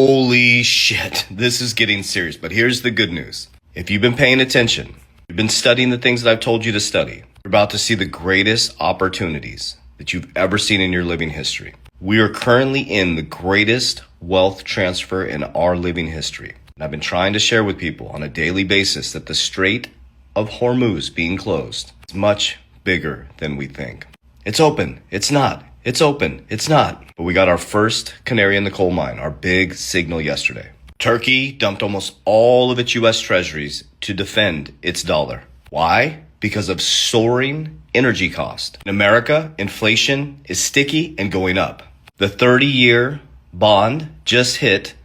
Holy shit, this is getting serious. But here's the good news. If you've been paying attention, you've been studying the things that I've told you to study, you're about to see the greatest opportunities that you've ever seen in your living history. We are currently in the greatest wealth transfer in our living history. And I've been trying to share with people on a daily basis that the Strait of Hormuz being closed is much bigger than we think. It's open. It's not. It's open. It's not. But we got our first canary in the coal mine, our big signal yesterday. Turkey dumped almost all of its U.S. treasuries to defend its dollar. Why? Because of soaring energy cost. In America, inflation is sticky and going up. The 30-year bond just hit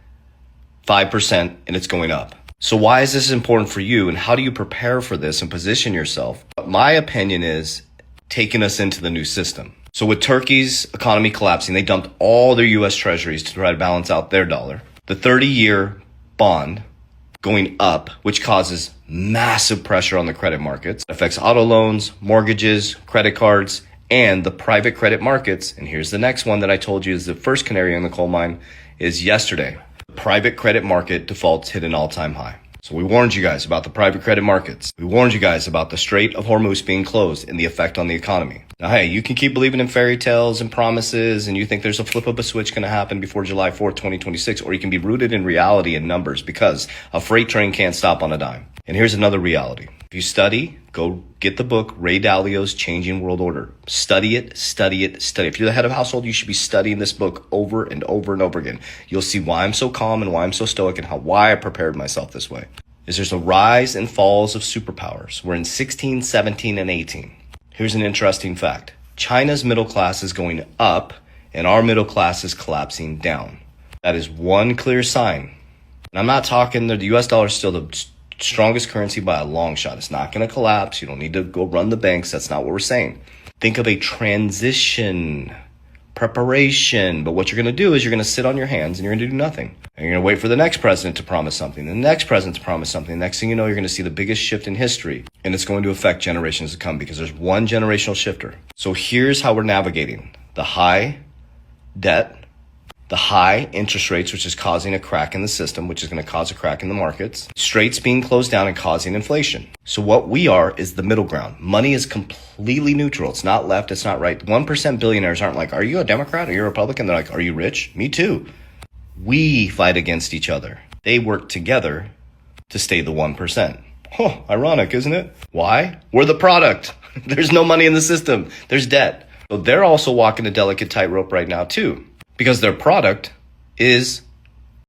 5% and it's going up. So why is this important for you, and how do you prepare for this and position yourself? My opinion is taking us into the new system. So with Turkey's economy collapsing, they dumped all their U.S. treasuries to try to balance out their dollar. The 30-year bond going up, which causes massive pressure on the credit markets. It affects auto loans, mortgages, credit cards, and the private credit markets. And here's the next one that I told you is the first canary in the coal mine is yesterday. The private credit market defaults hit an all-time high. So we warned you guys about the private credit markets. We warned you guys about the Strait of Hormuz being closed and the effect on the economy. Now, hey, you can keep believing in fairy tales and promises, and you think there's a flip of a switch going to happen before July 4th, 2026, or you can be rooted in reality and numbers, because a freight train can't stop on a dime. And here's another reality. If you study, go get the book, Ray Dalio's Changing World Order. Study it, study it, study it. If you're the head of household, you should be studying this book over and over and over again. You'll see why I'm so calm and why I'm so stoic and why I prepared myself this way. There's a rise and falls of superpowers. We're in 16, 17, and 18. Here's an interesting fact. China's middle class is going up and our middle class is collapsing down. That is one clear sign. And I'm not talking the US dollar is still the strongest currency by a long shot. It's not going to collapse. You don't need to go run the banks. That's not what we're saying. Think of a transition, preparation. But what you're going to do is you're going to sit on your hands and you're going to do nothing. And you're going to wait for the next president to promise something, the next president to promise something. The next thing you know, you're going to see the biggest shift in history. And it's going to affect generations to come because there's one generational shifter. So here's how we're navigating the high debt, the high interest rates, which is causing a crack in the system, which is going to cause a crack in the markets, straits being closed down and causing inflation. So what we are is the middle ground. Money is completely neutral. It's not left. It's not right. 1% billionaires aren't like, are you a Democrat? Are you a Republican? They're like, are you rich? Me too. We fight against each other. They work together to stay the 1%. Oh, ironic, isn't it? Why? We're the product. There's no money in the system. There's debt. So they're also walking a delicate tightrope right now too, because their product is